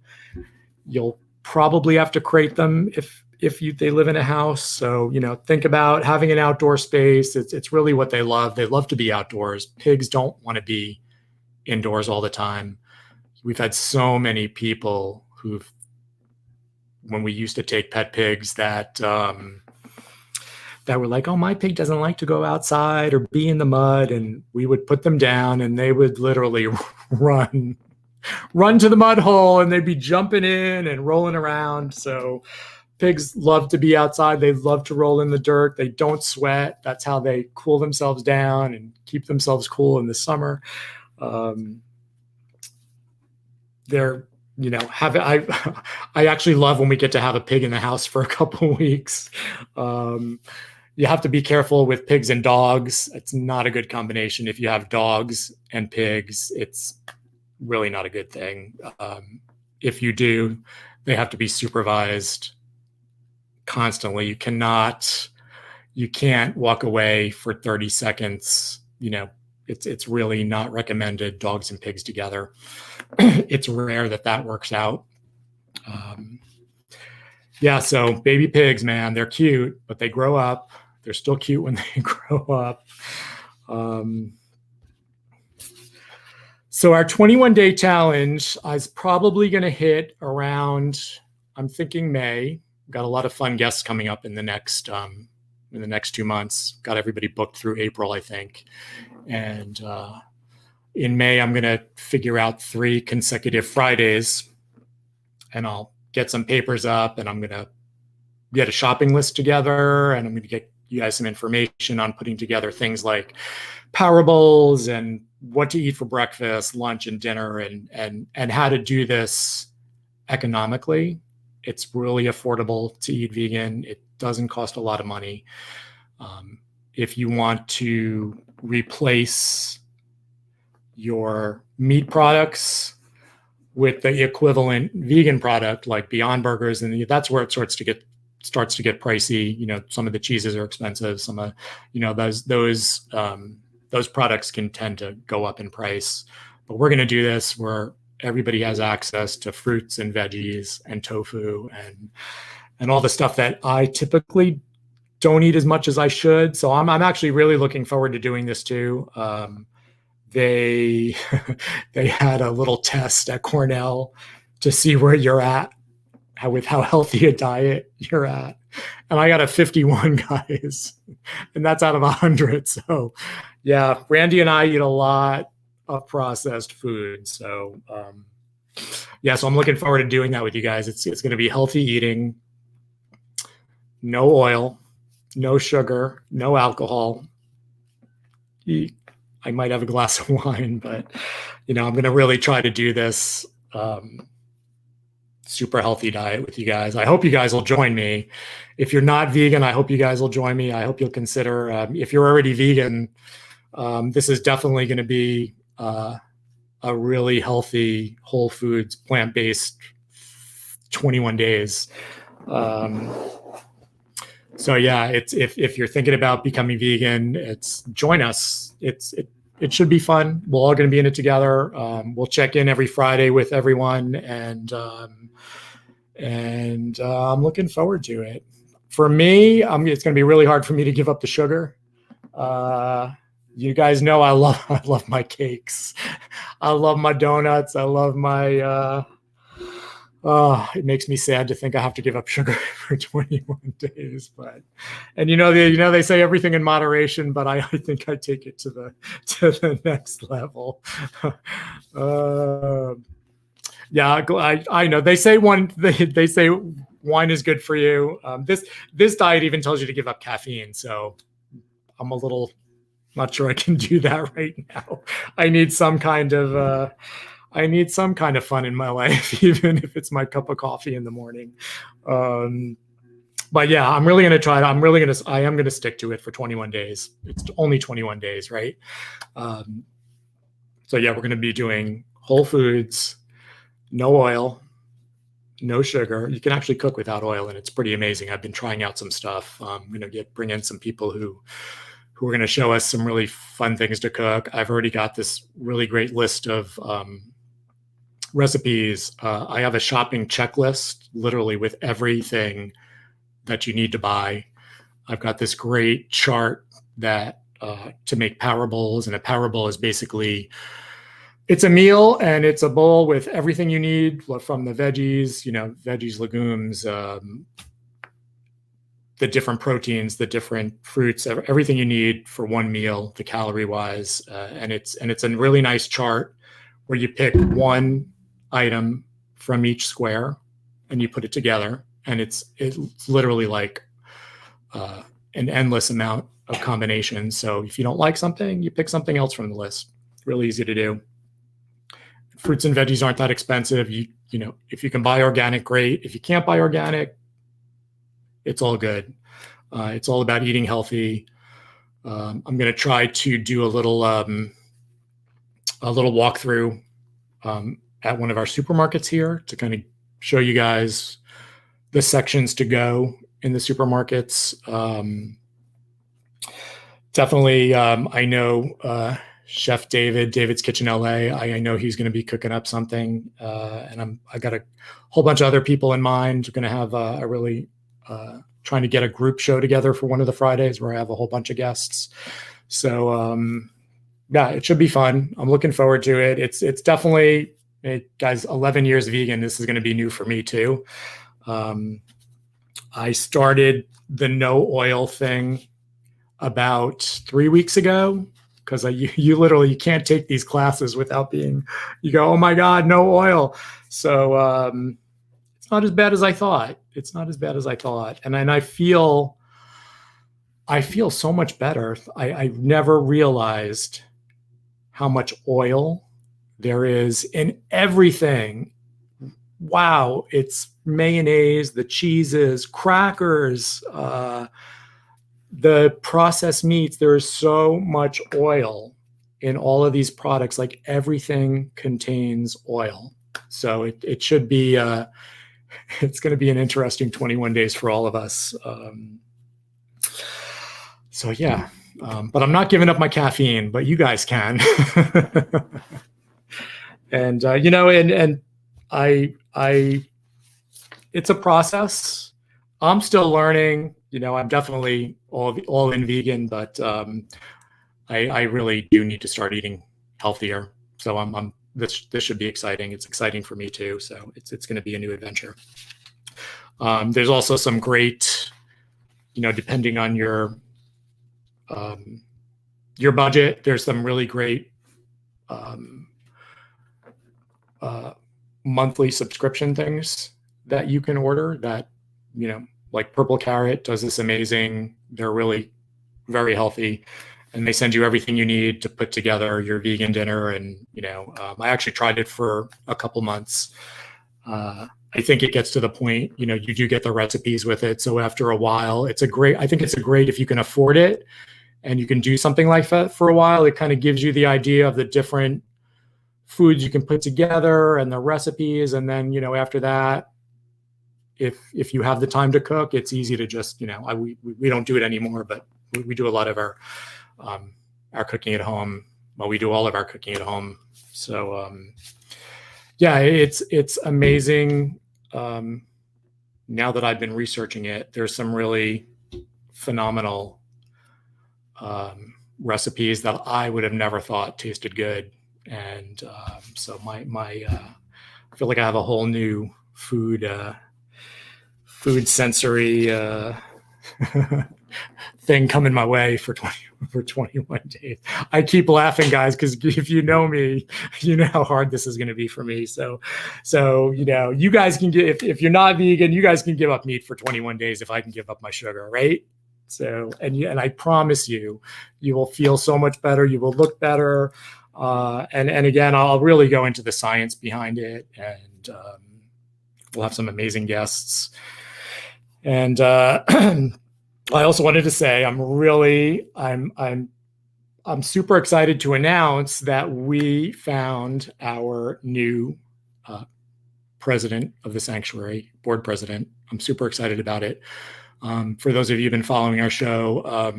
You'll probably have to crate them if they live in a house. So think about having an outdoor space. It's really what they love. They love to be outdoors. Pigs don't want to be indoors all the time. We've had so many people when we used to take pet pigs that were like, oh, my pig doesn't like to go outside or be in the mud. And we would put them down and they would literally run to the mud hole, and they'd be jumping in and rolling around. So pigs love to be outside. They love to roll in the dirt. They don't sweat. That's how they cool themselves down and keep themselves cool in the summer. I actually love when we get to have a pig in the house for a couple of weeks. You have to be careful with pigs and dogs. It's not a good combination. If you have dogs and pigs, it's really not a good thing. If you do, they have to be supervised constantly. You can't walk away for 30 seconds. It's really not recommended, dogs and pigs together. It's rare that works out. So baby pigs, man, they're cute, but they grow up. They're still cute when they grow up. So our 21-day challenge is probably going to hit around, I'm thinking May. Got a lot of fun guests coming up in the next 2 months. Got everybody booked through April, I think. And in May, I'm going to figure out 3 consecutive Fridays, and I'll get some papers up, and I'm going to get a shopping list together, and I'm going to get you guys some information on putting together things like power bowls and what to eat for breakfast, lunch, and dinner, and how to do this economically. It's really affordable to eat vegan. It doesn't cost a lot of money. If you want to replace your meat products with the equivalent vegan product like Beyond Burgers, and that's where it starts to get pricey. Some of the cheeses are expensive. Some of those products can tend to go up in price. But we're going to do this where everybody has access to fruits and veggies and tofu and all the stuff that I typically don't eat as much as I should. So I'm actually really looking forward to doing this too. They had a little test at Cornell to see where you're at, with how healthy a diet you're at. And I got a 51, guys, and that's out of 100. So yeah, Randy and I eat a lot of processed food. So so I'm looking forward to doing that with you guys. It's going to be healthy eating, no oil, no sugar, no alcohol. I might have a glass of wine, but I'm going to really try to do this super healthy diet with you guys. I hope you guys will join me. If you're not vegan, I hope you guys will join me. I hope you'll consider, if you're already vegan, this is definitely going to be a really healthy, whole foods, plant-based 21 days. So yeah, it's if you're thinking about becoming vegan, join us. It should be fun. We're all going to be in it together. We'll check in every Friday with everyone, and I'm looking forward to it. For me, it's going to be really hard for me to give up the sugar. You guys know I love my cakes. I love my donuts. I love my. It makes me sad to think I have to give up sugar for 21 days, and they say everything in moderation, but I think I take it to the next level. I know they say wine is good for you. This diet even tells you to give up caffeine, so I'm a little not sure I can do that right now. I need some kind of fun in my life, even if it's my cup of coffee in the morning. But yeah, I'm really going to try it. I am going to stick to it for 21 days. It's only 21 days, right? So yeah, we're going to be doing whole foods, no oil, no sugar. You can actually cook without oil, and it's pretty amazing. I've been trying out some stuff. I'm going to bring in some people who are going to show us some really fun things to cook. I've already got this really great list of recipes. I have a shopping checklist, literally with everything that you need to buy. I've got this great chart that to make power bowls, and a power bowl is basically, it's a meal and it's a bowl with everything you need from the veggies, legumes, the different proteins, the different fruits, everything you need for one meal, the calorie wise. And it's a really nice chart where you pick one item from each square and you put it together. And it's literally like an endless amount of combinations. So if you don't like something, you pick something else from the list. Really easy to do. Fruits and veggies aren't that expensive. If you can buy organic, great. If you can't buy organic, it's all good. It's all about eating healthy. I'm going to try to do a little walkthrough at one of our supermarkets here to kind of show you guys the sections to go in the supermarkets. Definitely, I know Chef David's Kitchen LA. I know he's going to be cooking up something, and I got a whole bunch of other people in mind. We're going to have a really trying to get a group show together for one of the Fridays where I have a whole bunch of guests. So yeah, it should be fun. I'm looking forward to it. It's definitely, guys, 11 years vegan. This is going to be new for me too. I started the no oil thing about 3 weeks ago, because you literally, you can't take these classes without you go, oh my God, no oil. So it's not as bad as I thought. It's not as bad as I thought. And I feel so much better. I never realized how much oil there is in everything. Wow, it's mayonnaise, the cheeses, crackers, the processed meats. There is so much oil in all of these products. Like everything contains oil. So it should be, it's going to be an interesting 21 days for all of us. So yeah, but I'm not giving up my caffeine, but you guys can. And, and I, it's a process. I'm still learning. I'm definitely all in vegan, but I really do need to start eating healthier. So this should be exciting. It's exciting for me too. So it's going to be a new adventure. There's also some great, depending on your budget, there's some really great monthly subscription things that you can order that, like Purple Carrot does this amazing, they're really very healthy, and they send you everything you need to put together your vegan dinner. And, I actually tried it for a couple months. I think it gets to the point, you do get the recipes with it. So after a while, I think it's a great, if you can afford it and you can do something like that for a while, it kind of gives you the idea of the different foods you can put together and the recipes. And then, after that, if you have the time to cook, it's easy to just, we don't do it anymore, but we do a lot of our cooking at home. Well, we do all of our cooking at home. So, yeah, it's amazing. Now that I've been researching it, there's some really phenomenal recipes that I would have never thought tasted good. And so I feel like I have a whole new food sensory thing coming my way for 21 days. I keep laughing, guys, because if you know me, you know how hard this is going to be for me. So you guys can if you're not vegan, you guys can give up meat for 21 days if I can give up my sugar, right? So and I promise you will feel so much better. You will look better. And again, I'll really go into the science behind it, and we'll have some amazing guests. And I also wanted to say I'm super excited to announce that we found our new president of the sanctuary, board president. I'm super excited about it. For those of you who've been following our show,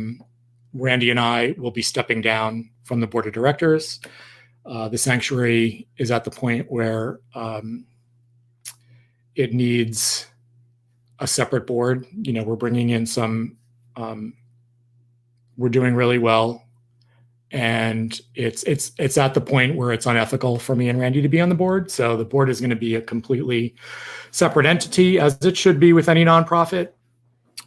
Randy and I will be stepping down from the board of directors. The sanctuary is at the point where it needs a separate board. We're bringing in we're doing really well, and it's at the point where it's unethical for me and Randy to be on the board. So the board is going to be a completely separate entity, as it should be with any nonprofit.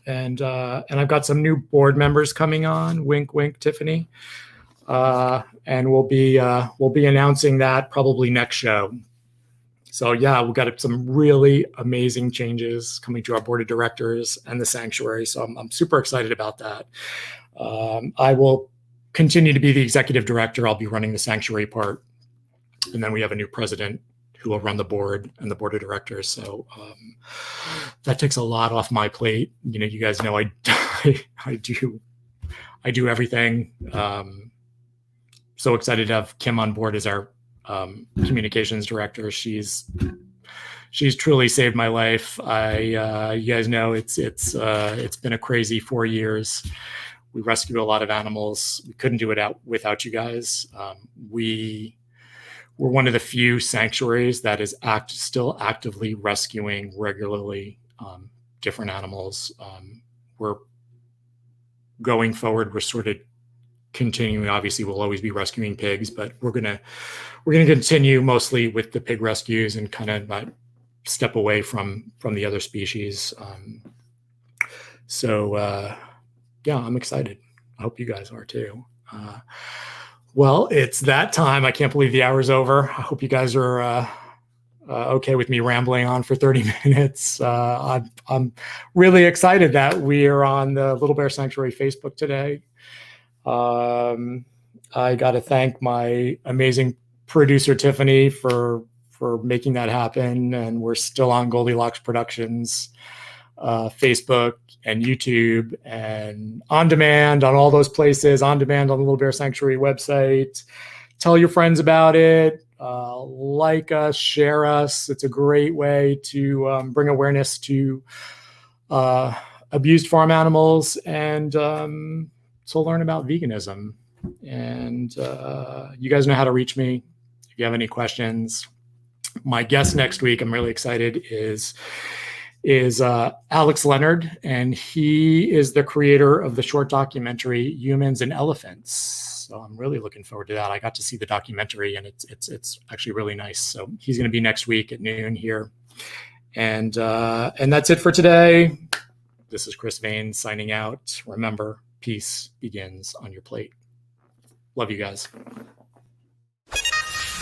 And I've got some new board members coming on. Wink, wink, Tiffany. And we'll be announcing that probably next show. So yeah, we've got some really amazing changes coming to our board of directors and the sanctuary. So I'm super excited about that. I will continue to be the executive director. I'll be running the sanctuary part. And then we have a new president who will run the board and the board of directors. So that takes a lot off my plate. You guys know I do everything. So excited to have Kim on board as our communications director. She's truly saved my life. You guys know it's been a crazy 4 years. We rescued a lot of animals. We couldn't do it without you guys. We're one of the few sanctuaries that is still actively rescuing regularly different animals. we're going forward, we're sort of continuing. Obviously, we'll always be rescuing pigs, but we're gonna continue mostly with the pig rescues and kind of not step away from the other species. Yeah, I'm excited. I hope you guys are too. Well, it's that time. I can't believe the hour's over. I hope you guys are okay with me rambling on for 30 minutes. I'm really excited that we are on the Little Bear Sanctuary Facebook today. I got to thank my amazing producer, Tiffany, for making that happen. And we're still on Goldylocks Productions, Facebook and YouTube, and on demand on all those places, on demand on the Little Bear Sanctuary website. Tell your friends about it. Like us, share us. It's a great way to bring awareness to abused farm animals and to learn about veganism. And you guys know how to reach me if you have any questions. My guest next week, I'm really excited, is Alex Leonard, and he is the creator of the short documentary Humans and Elephants. So I'm really looking forward to that. I got to see the documentary, and it's actually really nice. So he's going to be next week at noon here. And that's it for today. This is Chris Vane signing out. Remember, peace begins on your plate. Love you guys.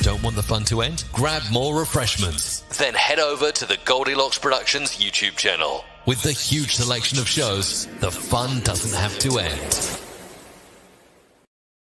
Don't want the fun to end? Grab more refreshments. Then head over to the Goldylocks Productions YouTube channel. With the huge selection of shows, the fun doesn't have to end.